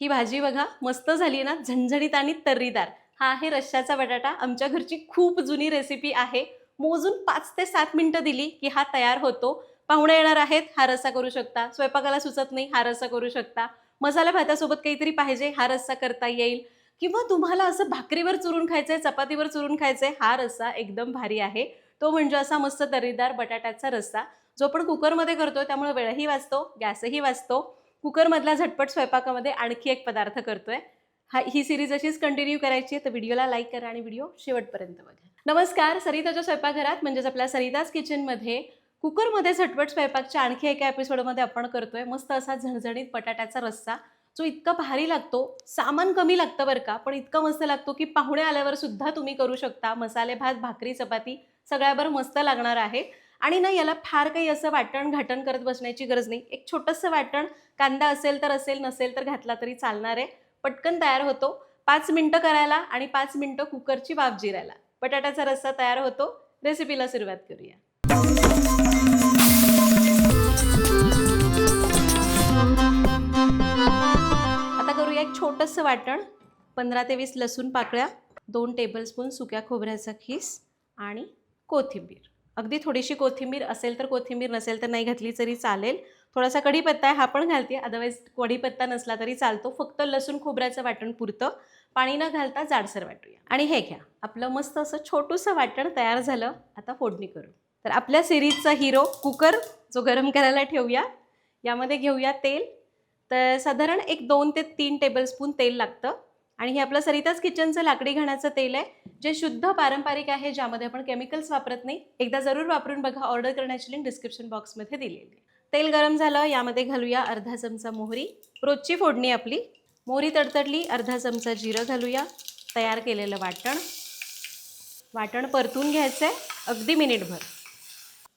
ही भाजी बघा मस्त झाली ना, झणझणीत आणि तर्रीदार. हा आहे रश्श्याचा बटाटा. आमच्या घरची खूप जुनी रेसिपी आहे. मोजून 5 ते 7 मिनिटं दिली की हा तयार होतो. पाहुणे येणार आहेत, हा रस्सा करू शकता. स्वयंपाकाला सुचत नाही, हा रस्सा करू शकता. मसाला भातासोबत काहीतरी पाहिजे, हा रस्सा करता येईल. किंवा तुम्हाला असं भाकरीवर चुरून खायचंय, चपातीवर चुरून खायचंय, हा रस्सा एकदम भारी आहे. तो म्हणजे असा मस्त तर्रीदार बटाट्याचा रस्सा, जो आपण कुकरमध्ये करतो, त्यामुळे वेळही वाचतो, गॅसही वाचतो. कुकरमधला झटपट स्वयंपाकामध्ये आणखी एक पदार्थ करतोय. ही सीरीज अशीच कंटिन्यू करायची आहे, तर व्हिडिओला लाईक करा आणि व्हिडिओ शेवटपर्यंत बघा. नमस्कार, सरिताच्या स्वयंपाकघरात म्हणजेच आपल्या सरिताज किचनमध्ये कुकरमध्ये झटपट स्वयंपाकच्या आणखी एका एपिसोडमध्ये आपण करतोय मस्त असा झणझणीत बटाट्याचा रस्सा, जो इतका भारी लागतो. सामान कमी लागतं बरं का, पण इतका मस्त लागतो की पाहुणे आल्यावर सुद्धा तुम्ही करू शकता. मसाले भात, भाकरी, चपाती सगळ्याबरोबर मस्त लागणार आहे. आणि ना याला फार काही असं वाटण घाटण करत बसण्याची गरज नाही. एक छोटंसं वाटण, कांदा असेल तर असेल, नसेल तर घातला तरी चालणार आहे. पटकन तयार होतो. 5 मिनिटं करायला आणि 5 मिनिटं कुकरची वाफ जिरायला बटाट्याचा रस्सा तयार होतो. रेसिपीला सुरुवात करूया. आता करूया एक छोटंसं वाटण. 15 ते 20 लसूण पाकळ्या, 2 टेबलस्पून सुक्या खोबऱ्याचा खीस आणि कोथिंबीर. अगदी थोडीशी कोथिंबीर असेल तर कोथिंबीर, नसेल तर नाही घातली तरी चालेल. थोडासा कढीपत्ता आहे, हा पण घालते. अदरवाईज कढीपत्ता नसला तरी चालतो. फक्त लसूण खोबऱ्याचं वाटण पुरतं. पाणी न घालता जाडसर वाटूया. आणि हे घ्या, आपलं मस्त असं छोटूसं वाटण तयार झालं. आता फोडणी करू. तर आपल्या सिरीजचा हिरो कुकर जो गरम करायला ठेवूया. यामध्ये घेऊया तेल. तर साधारण एक 2 ते 3 टेबलस्पून तेल लागतं. आणि हे आपलं सरिताज किचनचं लाकडी घाण्याचं तेल आहे, जे शुद्ध पारंपरिक आहे, ज्यामध्ये आपण केमिकल्स वापरत नाही. एकदा जरूर वापरून बघा. ऑर्डर करण्याची लिंक डिस्क्रिप्शन बॉक्समध्ये दिलेली आहे. तेल गरम झालं, यामध्ये घालूया अर्धा चमचा मोहरी. रोजची फोडणी आपली. मोहरी तडतडली, अर्धा चमचा जिरं घालूया. तयार केलेलं वाटण परतून घ्यायचं आहे अगदी मिनिटभर.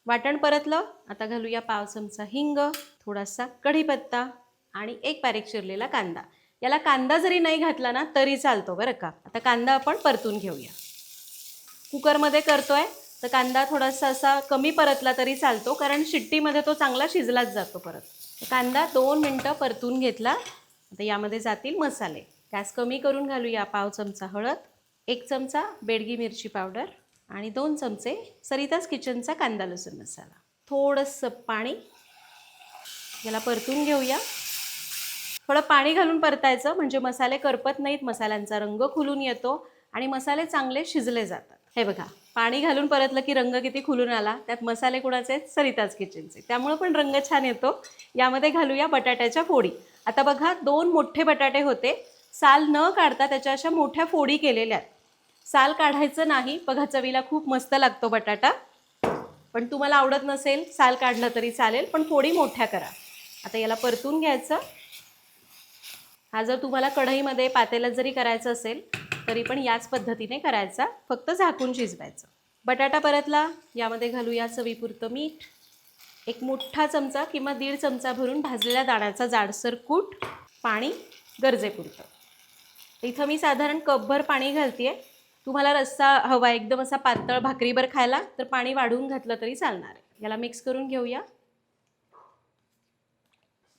वाटण परतलं, आता घालूया पाव चमचा हिंग, थोडासा कढीपत्ता आणि एक बारीक चिरलेला कांदा. याला कांदा जरी नाही घातला ना तरी चालतो बरं का. आता कांदा आपण परतून घेऊया. कुकरमध्ये करतोय तर कांदा थोडासा असा कमी परतला तरी चालतो, कारण शिट्टीमध्ये तो चांगला शिजलाच जातो परत. कांदा 2 मिनटं परतून घेतला. आता यामध्ये जातील मसाले. गॅस कमी करून घालूया. पाव चमचा हळद, 1 चमचा बेडगी मिरची पावडर आणि 2 चमचे सरिताज किचनचा कांदा लसूण मसाला. थोडंसं पाणी. याला परतून घेऊया. थोडं पाणी घालून परतायचं, म्हणजे मसाले करपत नाहीत, मसाल्यांचा रंग खुलून येतो आणि मसाले चांगले शिजले जातात. हे बघा, पाणी घालून परतलं की रंग किती खुलून आला. त्यात मसाले कुणाचे आहेत? सरिताज किचनचे, त्यामुळे पण रंग छान येतो. यामध्ये घालूया बटाट्याच्या फोडी. आता बघा, 2 मोठे बटाटे होते. साल न काढता त्याच्या अशा मोठ्या फोडी केलेल्या आहेत. साल काढायचं नाही. बघा, चवीला खूप मस्त लागतो बटाटा. पण तुम्हाला आवडत नसेल साल काढलं तरी चालेल, पण फोडी मोठ्या करा. आता याला परतून घ्यायचं. हा जर तुम्हाला कढईमध्ये पातेल्यात जरी करायचं असेल तरी पण याच पद्धतीने करायचा, फक्त झाकून शिजवायचं. बटाटा परतला, यामध्ये घालूया चवीपुरतं मीठ. 1 मोठा चमचा किंवा 1.5 चमचा भरून भाजलेल्या दाण्याचा जाडसर कूट. पाणी गरजेपुरतं. इथं मी साधारण कपभर पाणी घालते. तुम्हाला रस्सा हवा एकदम असा पातळ भाकरीवर खायला तर पाणी वाढवून घातलं तरी चालणार आहे. याला मिक्स करून घेऊया.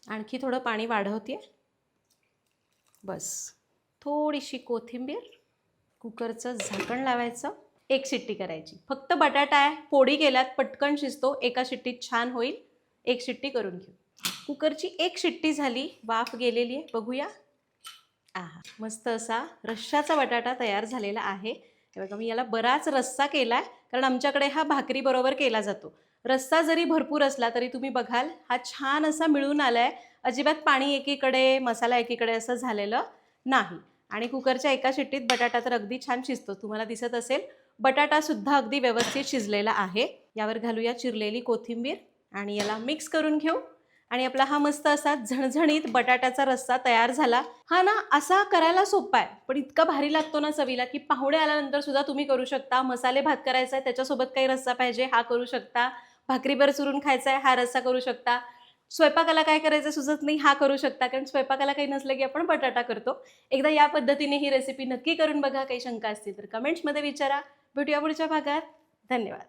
आणखी थोडं पाणी वाढवते. बस, थोडीशी कोथिंबीर. कुकरचं झाकण लावायचं. 1 शिट्टी करायची. फक्त बटाटा आहे, फोडी केल्यात, पटकन शिजतो. एका शिट्टीत छान होईल. 1 शिट्टी करून घेऊ. कुकरची 1 शिट्टी झाली, वाफ गेलेली आहे. बघूया. आहा, मस्त असा रश्शाचा बटाटा तयार झालेला आहे. हे बघा, मी याला बराच रस्सा केला आहे, कारण आमच्याकडे हा भाकरीबरोबर केला जातो. रस्सा जरी भरपूर असला तरी तुम्ही बघाल हा छान असा मिळून आला आहे. अजिबात पाणी एकीकडे, मसाला एकीकडे असं झालेलं नाही. आणि कुकरच्या एका शिट्टीत बटाटा तर अगदी छान शिजतो. तुम्हाला दिसत असेल, बटाटासुद्धा अगदी व्यवस्थित शिजलेला आहे. यावर घालूया चिरलेली कोथिंबीर आणि याला मिक्स करून घेऊ. आणि आपला हा मस्त असा झणझणीत बटाट्याचा रस्सा तयार झाला. हा ना असा करायला सोपा आहे, पण इतका भारी लागतो ना चवीला, की पाहुणे आल्यानंतर सुद्धा तुम्ही करू शकता. मसाले भात करायचा आहे, त्याच्यासोबत काही रस्सा पाहिजे, हा करू शकता. भाकरीवर चुरून खायचा आहे, हा रस्सा करू शकता. स्वयंपाकाला काय करायचं सुचत नाही, हा करू शकता, कारण स्वयंपाकाला काही नसलं की आपण बटाटा करतो. एकदा या पद्धतीने ही रेसिपी नक्की करून बघा. काही शंका असतील तर कमेंट्समध्ये विचारा. भेटूया पुढच्या भागात. धन्यवाद.